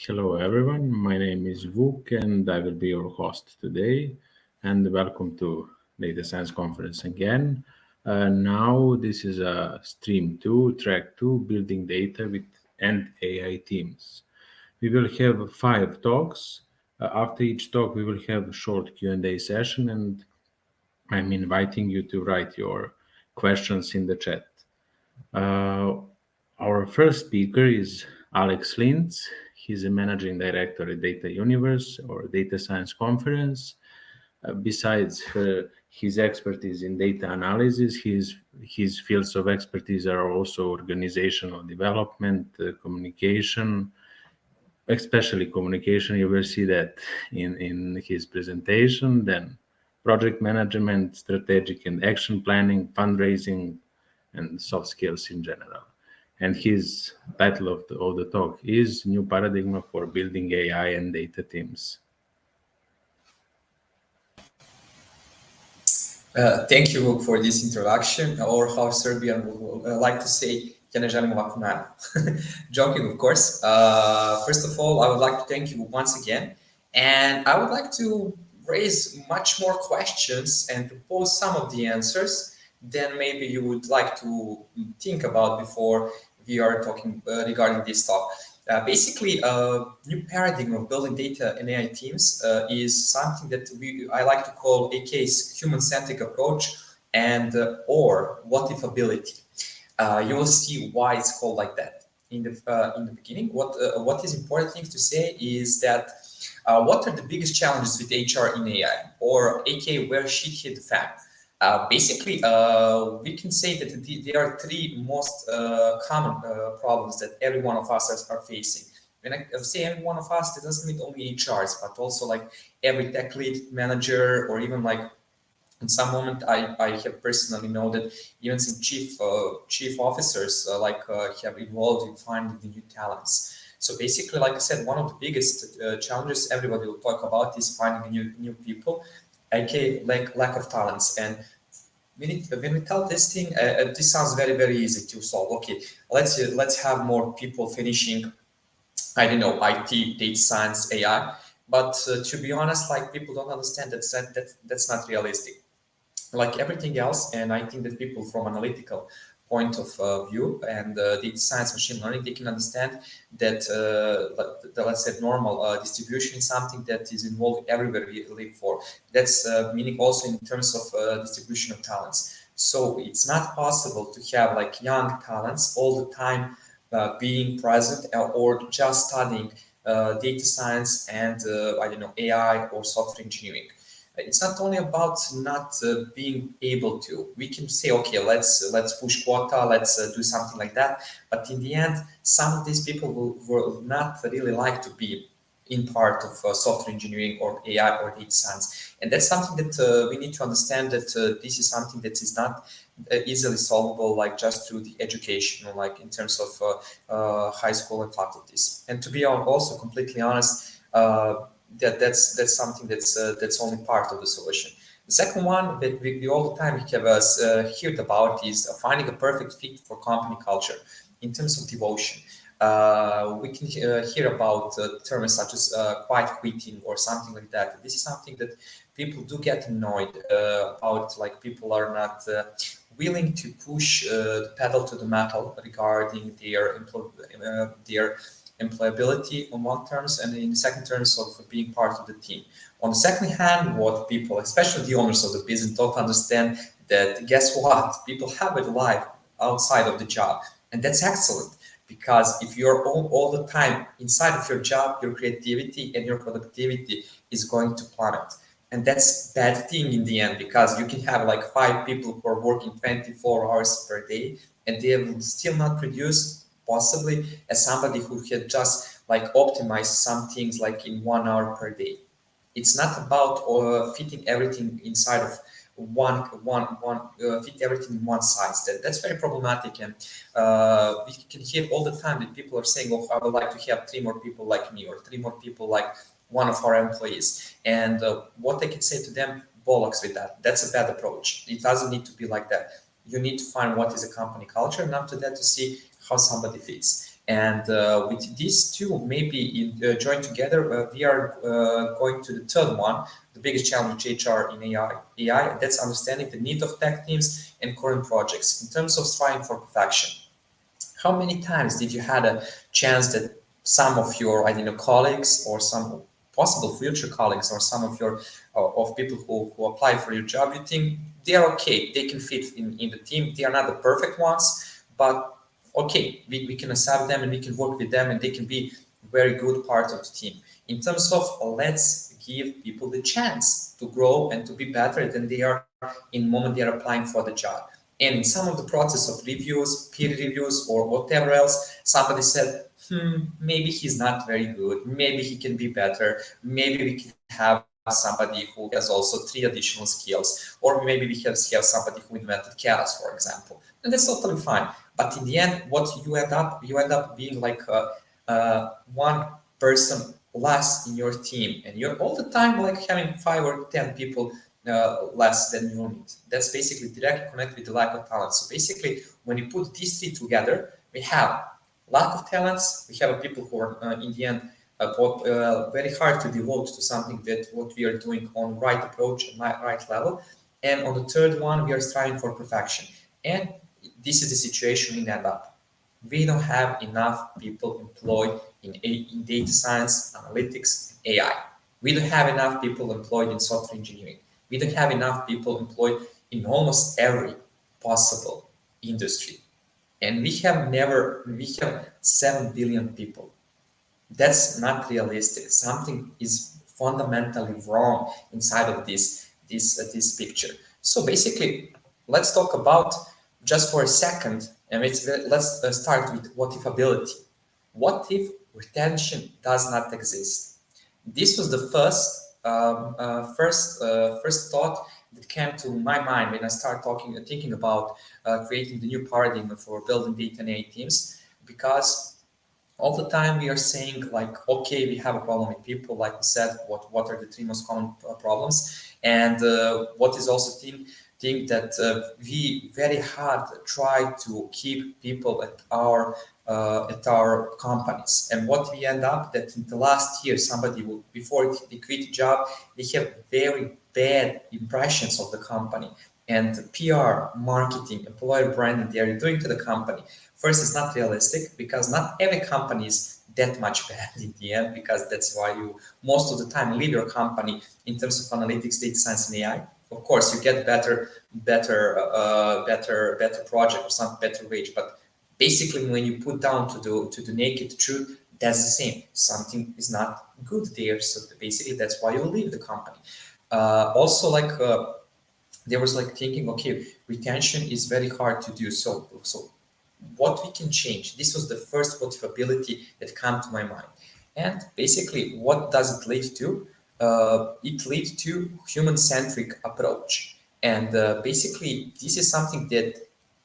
Hello everyone, my name is Vuk and I will be your host today, and welcome to Data Science Conference again. Now this is a stream 2, track 2, building data with and AI teams. We will have 5 talks. After each talk we will have a short Q&A session, and I'm inviting you to write your questions in the chat. Uh, our first speaker is Alex Linc. He's a managing director at Data Universe or Data Science Conference. Besides his expertise in data analysis, his fields of expertise are also organizational development, communication, especially communication. You will see that in his presentation. Then project management, strategic and action planning, fundraising, and soft skills in general. And his title of the talk is New Paradigm for Building AI and Data Teams. Thank you for this introduction, or how Serbian would like to say, "Ja ne želim ovako najavu." Joking, of course. First of all, I would like to thank you once again, and I would like to raise much more questions and to pose some of the answers than maybe you would like to think about before we are talking regarding this talk. Basically, new paradigm of building data and AI teams is something that I like to call a case human-centric approach and or what if ability. You will see why it's called like that in the beginning. What is important thing to say is that what are the biggest challenges with HR in AI, or aka where shit hit the fan. Basically, we can say that there are three most common problems that every one of us are facing. When I say every one of us, that doesn't mean only HRs, but also like every tech lead, manager, or even like in some moment I have personally know that even some chief officers have involved in finding the new talents. So basically, like I said, one of the biggest challenges everybody will talk about is finding new people, aka lack of talents. And when we tell this thing, this sounds very easy to solve. Okay, let's have more people finishing, I don't know, IT, data science, AI. But to be honest, like people don't understand that's not realistic. Like everything else, and I think that people from analytical point of view and data science, machine learning, they can understand that let's say normal distribution is something that is involved everywhere we live for. That's meaning also in terms of distribution of talents. So it's not possible to have like young talents all the time being present or just studying data science and I don't know, AI or software engineering. It's not only about not being able to. We can say, okay, let's push quota, let's do something like that. But in the end, some of these people will not really like to be in part of software engineering or AI or data science. And that's something that we need to understand, that this is something that is not easily solvable, like just through the education, or like in terms of high school and faculties. And to be also completely honest, that's something that's only part of the solution. The second one that we all the time have heard about is finding a perfect fit for company culture in terms of devotion. We can hear about terms such as quiet quitting or something like that. This is something that people do get annoyed about, like people are not willing to push the pedal to the metal regarding their employability on one terms, and in the second terms of being part of the team. On the second hand, what people, especially the owners of the business, don't understand that guess what? People have a life outside of the job, and that's excellent, because if you're all the time inside of your job, your creativity and your productivity is going to plummet. And that's bad thing in the end, because you can have like 5 people who are working 24 hours per day and they will still not produce possibly as somebody who had just like optimized some things like in 1 hour per day. It's not about fitting everything inside of fit everything in one size. That's very problematic, and we can hear all the time that people are saying, "Oh, I would like to have 3 more people like me, or 3 more people like one of our employees." And what I can say to them, bollocks with that. That's a bad approach. It doesn't need to be like that. You need to find what is a company culture, and after that to see how somebody fits. And with these two maybe joined together, we are going to the third one, the biggest challenge HR in AI. That's understanding the need of tech teams and current projects in terms of striving for perfection. How many times did you had a chance that some of your, I don't know, colleagues or some possible future colleagues or some of your of people who apply for your job, you think they are okay, they can fit in the team, they are not the perfect ones, but okay, we can accept them and we can work with them and they can be very good part of the team. In terms of let's give people the chance to grow and to be better than they are in the moment they are applying for the job. And in some of the process of reviews, peer reviews, or whatever else, somebody said, maybe he's not very good. Maybe he can be better. Maybe we can have somebody who has also 3 additional skills. Or maybe we have somebody who invented chaos, for example. And that's totally fine. But in the end, what you end up being like one person less in your team. And you're all the time like having 5 or 10 people less than you need. That's basically directly connected with the lack of talent. So basically, when you put these three together, we have lack of talents. We have people who are in the end very hard to devote to something that what we are doing on right approach and right level. And on the third one, we are striving for perfection. And this is the situation we end up. We don't have enough people employed in data science, analytics, and AI. We don't have enough people employed in software engineering. We don't have enough people employed in almost every possible industry. And we have 7 billion people. That's not realistic. Something is fundamentally wrong inside of this picture. So basically, let's talk about just for a second, and let's start with what if ability. What if retention does not exist? This was the first thought that came to my mind when I started thinking about creating the new paradigm for building data and AI teams, because all the time we are saying like, okay, we have a problem with people, like we said, what are the 3 most common problems, and what is also thing that we very hard try to keep people at our companies. And what we end up that in the last year, somebody will, before they quit the job, they have very bad impressions of the company, and PR, marketing, employer branding they are doing to the company. First, it's not realistic because not every company is that much bad in the end, because that's why you most of the time leave your company in terms of analytics, data science, and AI. Of course, you get better project or some better wage, but basically when you put down to the naked truth, that's the same. Something is not good there. So basically, that's why you leave the company. Also, like there was like thinking, okay, retention is very hard to do. So what we can change? This was the first motivability that came to my mind. And basically, what does it lead to? It leads to human-centric approach. And basically, this is something that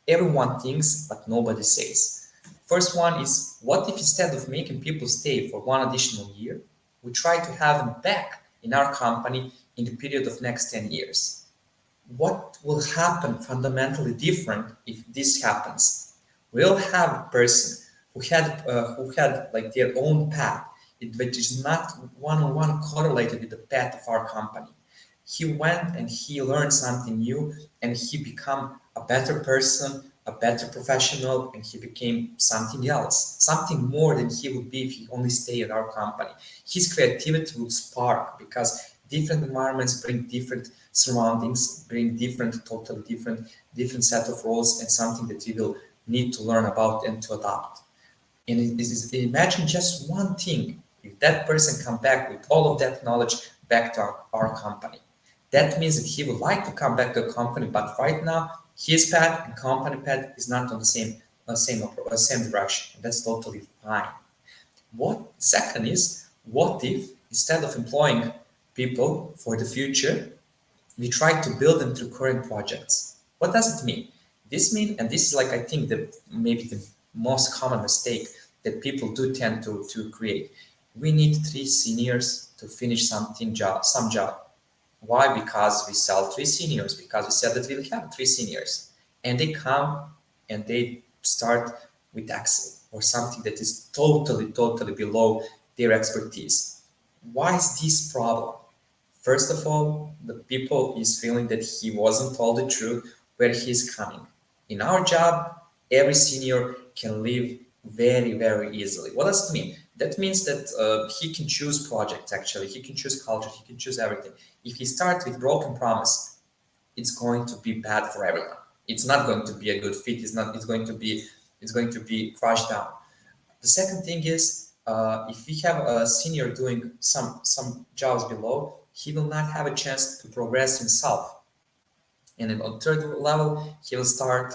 everyone thinks, but nobody says. First one is, what if instead of making people stay for 1 additional year, we try to have them back in our company in the period of next 10 years? What will happen fundamentally different if this happens? We'll have a person who had like their own path, which is not one-on-one correlated with the path of our company. He went and he learned something new, and he became a better person, a better professional, and he became something else, something more than he would be if he only stayed at our company. His creativity would spark because different environments bring different surroundings, bring totally different set of roles, and something that we will need to learn about and to adapt. And imagine just one thing: if that person come back with all of that knowledge back to our company, that means that he would like to come back to the company, but right now his path and company path is not on the same direction. And that's totally fine. What second is, what if instead of employing people for the future, we try to build them through current projects? What does it mean? This means, and this is like I think the maybe the most common mistake that people do tend to create. We need 3 seniors to finish some job. Why? Because we sell 3 seniors, because we said that we'll have 3 seniors. And they come and they start with Excel. or something that is totally below their expertise. Why is this problem? First of all, the people is feeling that he wasn't told the truth where he's coming. In our job, every senior can leave very easily. What does it mean? That means that he can choose projects, actually. He can choose culture. He can choose everything. If he starts with broken promise, it's going to be bad for everyone. It's not going to be a good fit. It's going to be crushed down. The second thing is, if we have a senior doing some jobs below, he will not have a chance to progress himself. And then on third level, he will start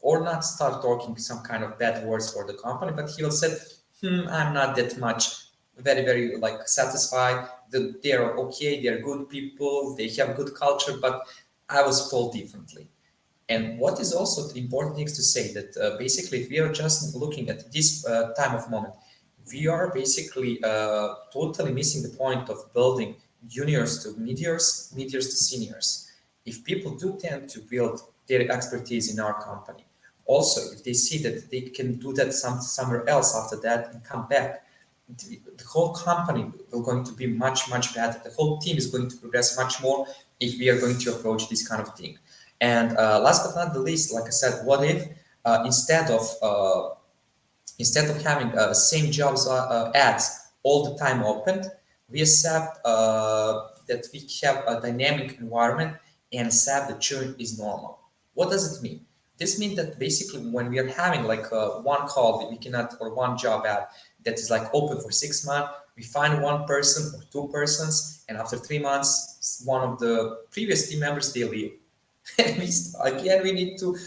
or not start talking some kind of bad words for the company, but he will say, I'm not that much very like satisfied. They're okay, they're good people, they have good culture, but I was told differently. And what is also the important thing to say that basically, if we are just looking at this time of moment, we are basically totally missing the point of building juniors to mediors to seniors. If people do tend to build their expertise in our company, also if they see that they can do that somewhere else after that and come back, the whole company will going to be much better. The whole team is going to progress much more if we are going to approach this kind of thing. And last but not the least, like I said, what if instead of having same jobs ads all the time opened, we accept that we have a dynamic environment and accept the churn is normal. What does it mean? This means that basically when we are having like one call that we cannot, or one job ad that is like open for 6 months, we find one person or two persons, and after 3 months, one of the previous team members, they leave. And again, we need to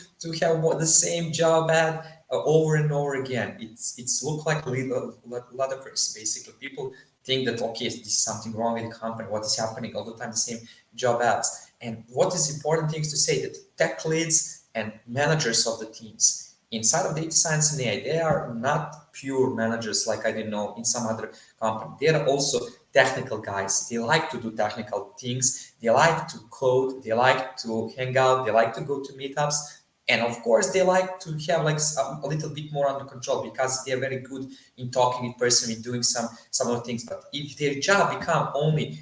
have the same job ad over and over again. It's look like ludicrous. Basically, people think that okay, this is something wrong with the company. What is happening all the time? The same job ads. And what is important things to say that tech leads and managers of the teams inside of data science and AI, they are not pure managers like I didn't know in some other company. They are also technical guys. They like to do technical things. They like to code. They like to hang out. They like to go to meetups. And of course, they like to have like a little bit more under control because they are very good in talking in person, in doing some other things. But if their job become only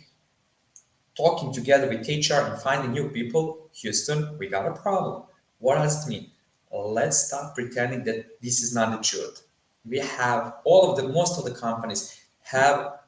talking together with HR and finding new people, Houston, we got a problem. What does it mean? Let's stop pretending that this is not the truth. We have most of the companies have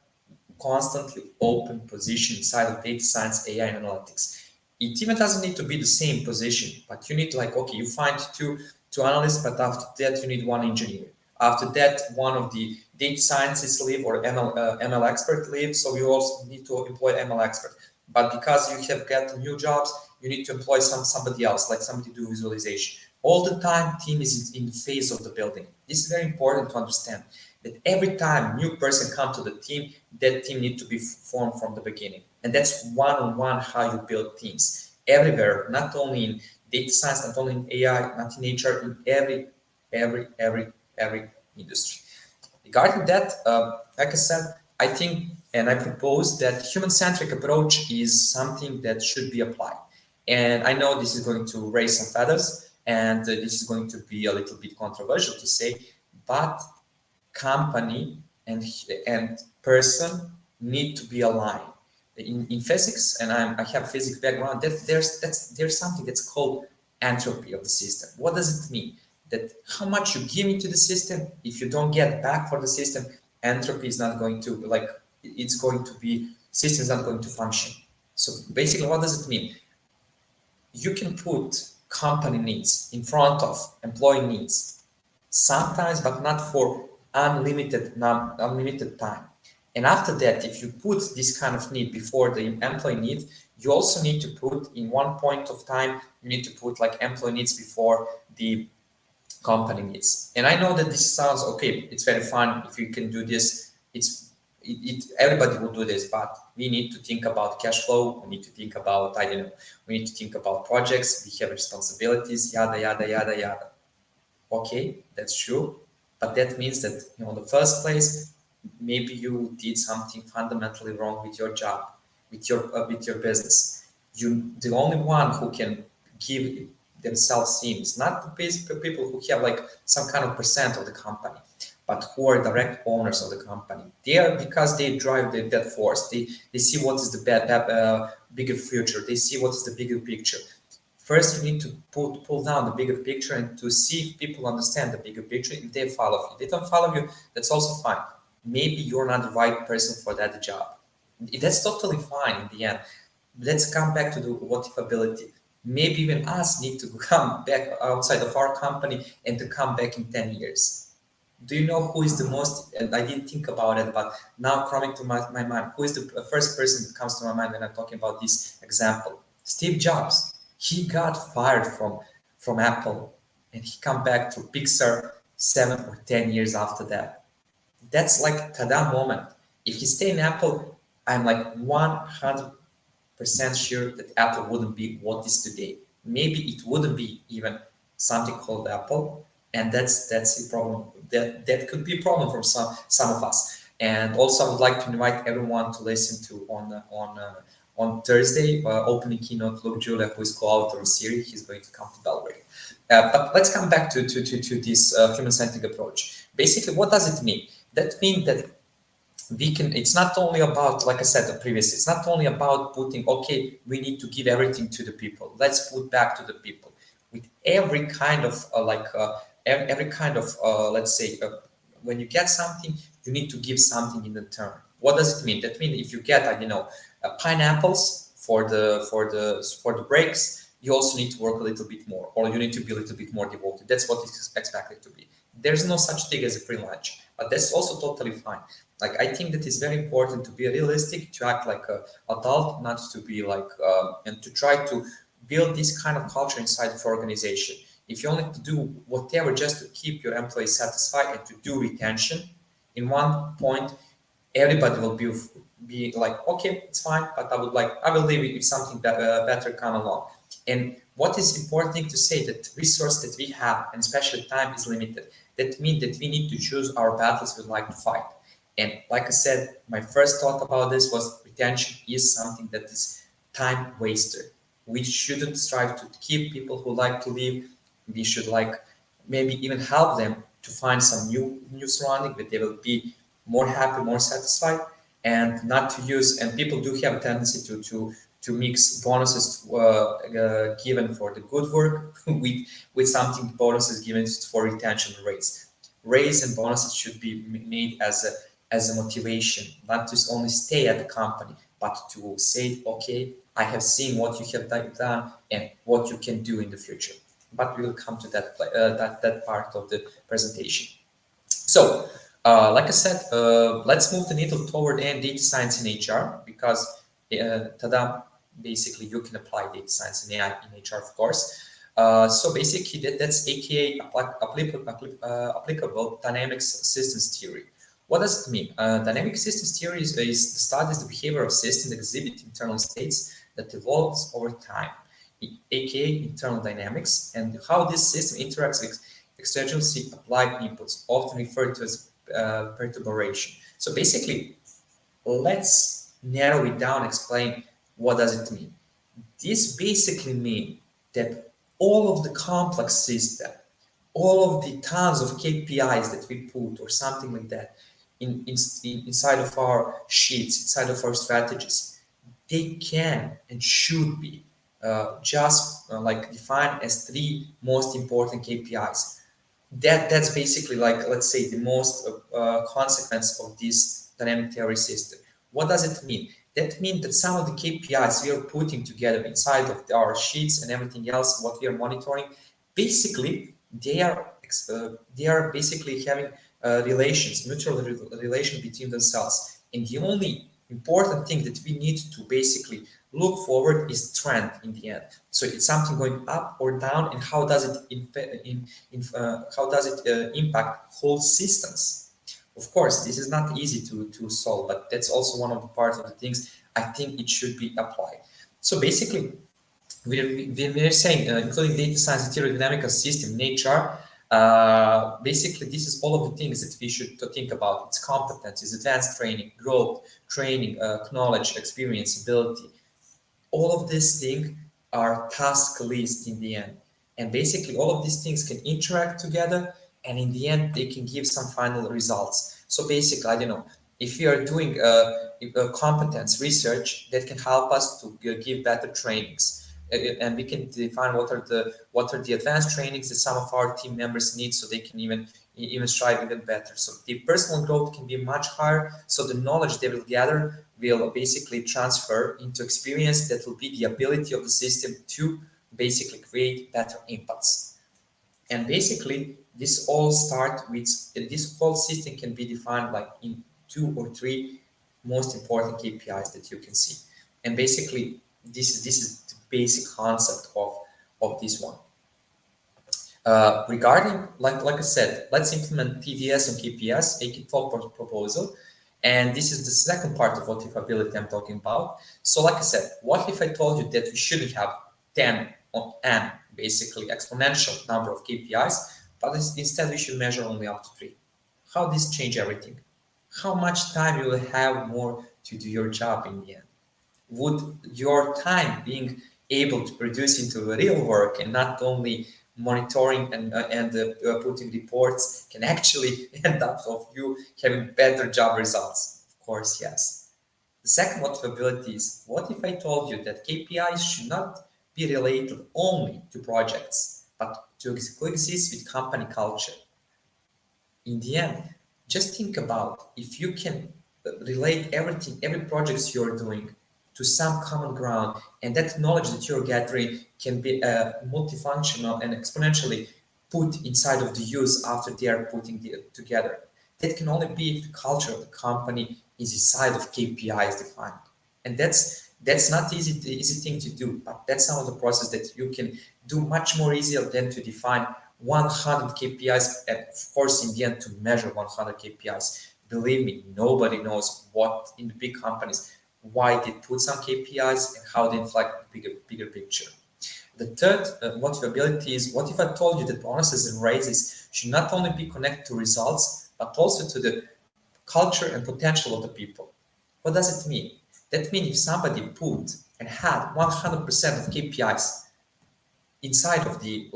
constantly open position inside of data science, AI, and analytics. It even doesn't need to be the same position, but you need like, okay, you find two analysts, but after that you need one engineer. After that, one of the data scientists leave or ML expert leave, so you also need to employ ML expert. But because you have got new jobs, you need to employ somebody else, like somebody to do visualization. All the time, team is in the phase of the building. This is very important to understand that every time new person come to the team, that team need to be formed from the beginning. And that's one-on-one how you build teams. Everywhere, not only in data science, not only in AI, not in HR, in every industry. Regarding that, like I said, I think and I propose that human-centric approach is something that should be applied. And I know this is going to raise some feathers, and this is going to be a little bit controversial to say, but company and person need to be aligned. In physics, and I have physics background, there's something that's called entropy of the system. What does it mean? That how much you give into the system, if you don't get back for the system, entropy is not going to it's going to be, system is not going to function. So basically, what does it mean? You can put company needs in front of employee needs sometimes, but not for unlimited time. And after that, if you put this kind of need before the employee need, you also need to put in one point of time, you need to put like employee needs before the company needs. And I know that this sounds okay, it's very fun if you can do this, everybody will do this, but we need to think about cash flow, we need to think about, I don't know, we need to think about projects, we have responsibilities, yada. Okay, that's true, but that means that in the first place, maybe you did something fundamentally wrong with your job, with your business. You, the only one who can give themselves in. It's not the people who have like some kind of percent of the company, but who are direct owners of the company. They are, because they drive that force. They see what is the bigger future. They see what is the bigger picture. First, you need to pull down the bigger picture and to see if people understand the bigger picture. If they follow you, they don't follow you, that's also fine. Maybe you're not the right person for that job. That's totally fine in the end. Let's come back to the what if ability. Maybe even us need to come back outside of our company and to come back in 10 years. Do you know who is the most, and I didn't think about it, but now coming to my mind, who is the first person that comes to my mind when I'm talking about this example? Steve Jobs. He got fired from Apple and he come back to Pixar 7 or 10 years after that. That's like tada moment. If he stay in Apple, I'm like 100% sure that Apple wouldn't be what is today. Maybe it wouldn't be even something called Apple, and that's a problem. That could be a problem for some of us. And also, I would like to invite everyone to listen to on Thursday opening keynote. Luke Julia, who is co-author of series, he's going to come to Belgrade. But let's come back to this human-centric approach. Basically, what does it mean? That means that we can, it's not only about, like I said previously, it's not only about putting, okay, we need to give everything to the people, let's put back to the people with every kind of every kind of let's say when you get something, you need to give something in return. What does it mean? That means if you get, I don't know, pineapples for the breaks, you also need to work a little bit more, or you need to be a little bit more devoted. That's what is expected to be. There's no such thing as a free lunch, but that's also totally fine. Like, I think that it's very important to be realistic, to act like an adult, not to be like, and to try to build this kind of culture inside of your organization. If you only do whatever just to keep your employees satisfied and to do retention, in one point, everybody will be like, okay, it's fine, but I will leave it if something better come along. And what is important to say, that resource that we have, and especially time, is limited. That means that we need to choose our battles we like to fight. And like I said, my first thought about this was retention is something that is time waster. We shouldn't strive to keep people who like to leave. We should like maybe even help them to find some new surrounding that they will be more happy, more satisfied, and not to use. And people do have a tendency to mix bonuses given for the good work with something bonuses given for retention raise. Raise and bonuses should be made as a motivation, not to only stay at the company, but to say, okay, I have seen what you have done and what you can do in the future. But we will come to that part of the presentation. So, like I said, let's move the needle toward data science in HR, because tada, basically you can apply data science and AI in HR, of course. So basically that's AKA applicable dynamics systems theory. What does it mean? Dynamic systems theory studies the behavior of systems exhibit internal states that evolves over time, aka internal dynamics, and how this system interacts with exogenously applied inputs, often referred to as perturbation. So basically, let's narrow it down, explain what does it mean. This basically means that all of the complex system, all of the tons of KPIs that we put or something like that inside of our sheets, inside of our strategies, they can and should be just like defined as 3 most important KPIs. That's basically, like, let's say, the most consequence of this dynamic theory system. What does it mean? That means that some of the KPIs we are putting together inside of our sheets and everything else, what we are monitoring, basically they are basically having mutual relation between themselves. And the only important thing that we need to basically look forward is trend in the end. So it's something going up or down, and how does it impact whole systems? Of course, this is not easy to solve, but that's also one of the parts of the things I think it should be applied. So basically, we're saying, including data science, theory, system, in HR, basically, this is all of the things that we should think about. It's competencies, advanced training, growth, training, knowledge, experience, ability. All of these things are task list in the end. And basically all of these things can interact together, and in the end they can give some final results. So basically, I don't know, if you are doing a competence research, that can help us to give better trainings. And we can define what are the advanced trainings that some of our team members need, so they can even strive even better. So the personal growth can be much higher. So the knowledge they will gather will basically transfer into experience that will be the ability of the system to basically create better inputs. And basically, this all start with this whole system can be defined like in 2 or 3 most important KPIs that you can see. And basically, this is the basic concept of this one. Regarding, like I said, let's implement TDS and KPS, a key talk proposal. And this is the second part of what if ability I'm talking about. So like I said, what if I told you that we shouldn't have 10 on n, basically exponential number of KPIs, but instead we should measure only up to 3. How this change everything? How much time you will have more to do your job in the end? Would your time being able to produce into real work and not only monitoring and putting reports can actually end up of you having better job results? Of course, yes. The second motivability is, what if I told you that KPIs should not be related only to projects, but to coexist with company culture? In the end, just think about if you can relate everything, every project you're doing to some common ground, and that knowledge that you're gathering can be multifunctional and exponentially put inside of the use after they are putting it together. That can only be if the culture of the company is inside of KPIs defined. And that's not easy thing to do, but that's some of the process that you can do much more easier than to define 100 KPIs, and of course in the end to measure 100 KPIs. Believe me, nobody knows what in the big companies why they put some KPIs and how they inflect the bigger picture. The third motivability is, what if I told you that bonuses and raises should not only be connected to results, but also to the culture and potential of the people? What does it mean? That means if somebody put and had 100% of KPIs inside of the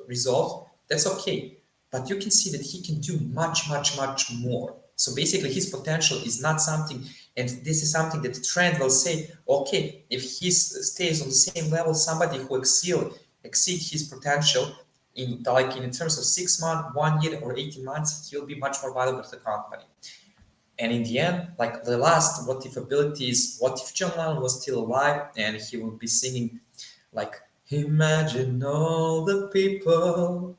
result, that's okay. But you can see that he can do much more. So basically his potential is not something, and this is something that the trend will say, okay, if he stays on the same level, somebody who exceed his potential in terms of 6 months, 1 year, or 18 months, he'll be much more valuable to the company. And in the end, like the last what if ability is, what if John Lennon was still alive and he would be singing like, imagine all the people.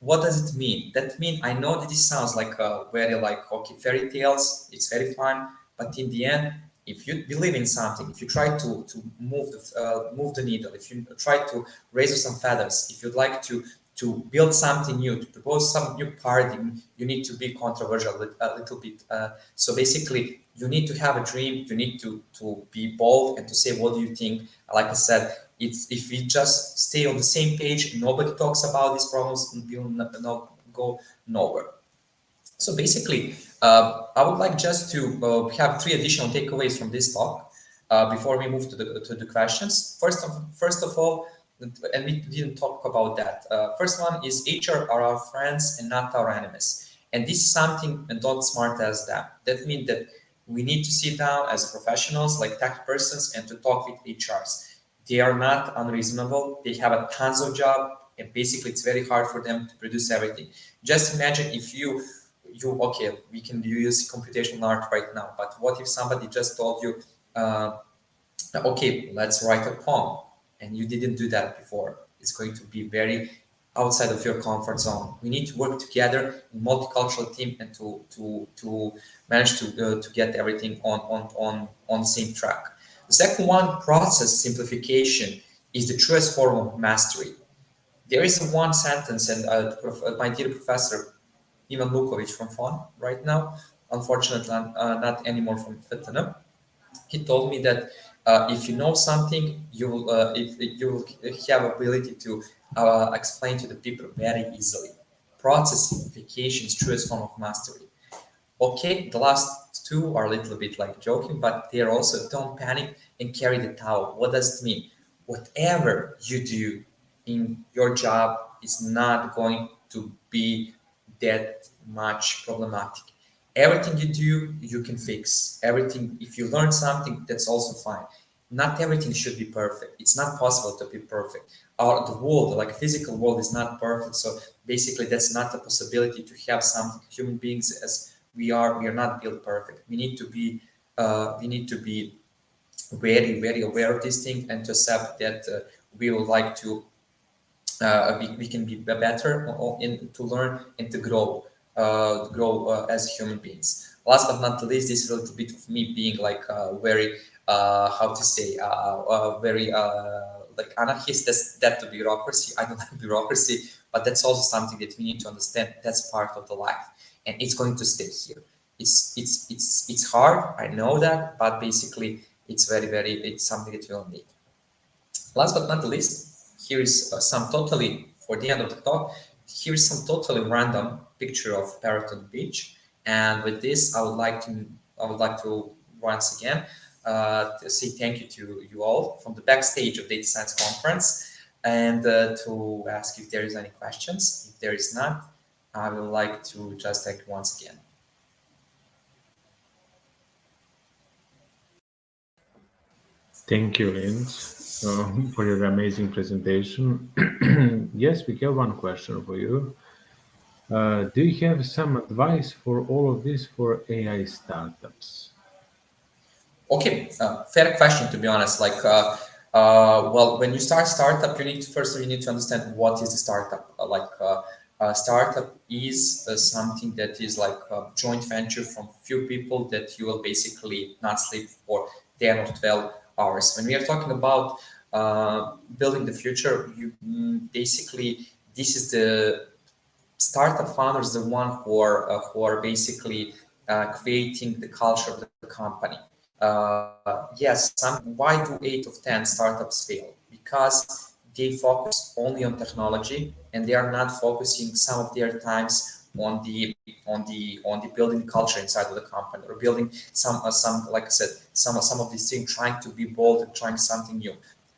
What does it mean? That mean, I know that this sounds like a very okay, fairy tales, it's very fun, but in the end, if you believe in something, if you try to move the needle, if you try to raise some feathers, if you'd like to build something new, to propose some new paradigm, you need to be controversial a little bit. So basically, you need to have a dream, you need to be bold and to say, what do you think? Like I said, if we just stay on the same page, nobody talks about these problems, we will not go nowhere. So basically, I would like just to have 3 additional takeaways from this talk before we move to the questions. First of all, and we didn't talk about that. First one is, HR are our friends and not our enemies. And this is something, and don't smart as that. That means that we need to sit down as professionals, like tech persons, and to talk with HRs. They are not unreasonable. They have a tons of job, and basically it's very hard for them to produce everything. Just imagine if you okay, we can use computational art right now, but what if somebody just told you, okay, let's write a poem, and you didn't do that before? It's going to be very outside of your comfort zone. We need to work together in multicultural team and to manage to get everything on the same track. The second one, process simplification, is the truest form of mastery. There is one sentence, and my dear professor Ivan Lukovic from FON right now, unfortunately not anymore from FITNA, he told me that if you know something, you will if you will have ability to explain to the people very easily. Process simplification is truest form of mastery. Okay, the last 2 are a little bit like joking, but they're also, don't panic and carry the towel. What does it mean? Whatever you do, in your job is not going to be that much problematic. Everything you do, you can fix. Everything, if you learn something, that's also fine. Not everything should be perfect. It's not possible to be perfect. The world, like physical world, is not perfect. So basically, that's not a possibility to have some human beings as we are. We are not built perfect. We need to be very, very aware of this thing and to accept that we would like to we can be better in to learn and to grow as human beings. Last but not least, this is a little bit of me being like very how to say very like anarchist. That's the bureaucracy. I don't like bureaucracy, but that's also something that we need to understand. That's part of the life, and it's going to stay here. It's hard. I know that, but basically, it's something that we'll need. Last but not least, here is some totally, for the end of the talk, here is some totally random picture of parrot on the beach. And with this, I would like to once again to say thank you to you all from the backstage of Data Science Conference, and to ask if there is any questions. If there is not, I would like to just thank you once again. Thank you, Linc, for your amazing presentation. Yes, we have one question for you. Do you have some advice for all of this for AI startups? Okay, fair question to be honest. Like, well, when you start startup, you need to understand what is a startup. A startup is something that is like a joint venture from few people that you will basically not sleep for 10 or 12 hours. When we are talking about building the future, basically this is the startup founders, the one who are basically creating the culture of the company. Yes, why do 8 of 10 startups fail? Because they focus only on technology and they are not focusing some of their times on the building culture inside of the company, or building some like I said, some of these things, trying to be bold and trying something new.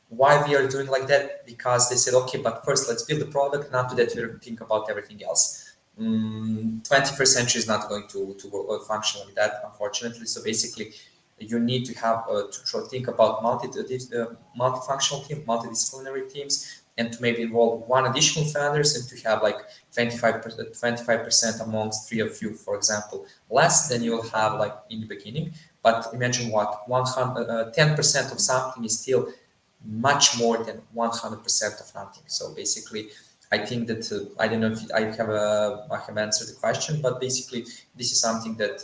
Why we are doing like that? Because they said, okay, but first let's build the product, and after that we'll think about everything else. 21st century is not going to function like that, unfortunately. So basically, you need to have to think about multifunctional team, multidisciplinary teams, and to maybe involve one additional founders, and to have like 25% amongst three of you, for example, less than you'll have like in the beginning. But imagine what 10% of something is still much more than 100% of nothing. So basically, I think that I don't know if I have answered the question, but basically this is something that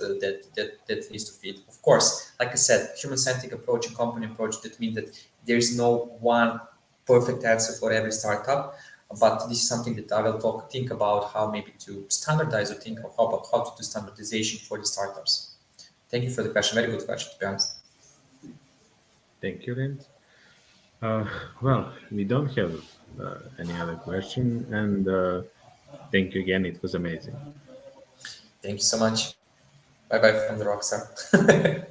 needs to fit. Of course, like I said, human-centric approach and company approach. That means that there is no one perfect answer for every startup, but this is something that I will think about how maybe to standardize, or think about how to do standardization for the startups. Thank you for the question. Very good question, to be honest. Thank you, Linc. Well, we don't have any other question, and thank you again. It was amazing. Thank you so much. Bye bye from the Rockstar.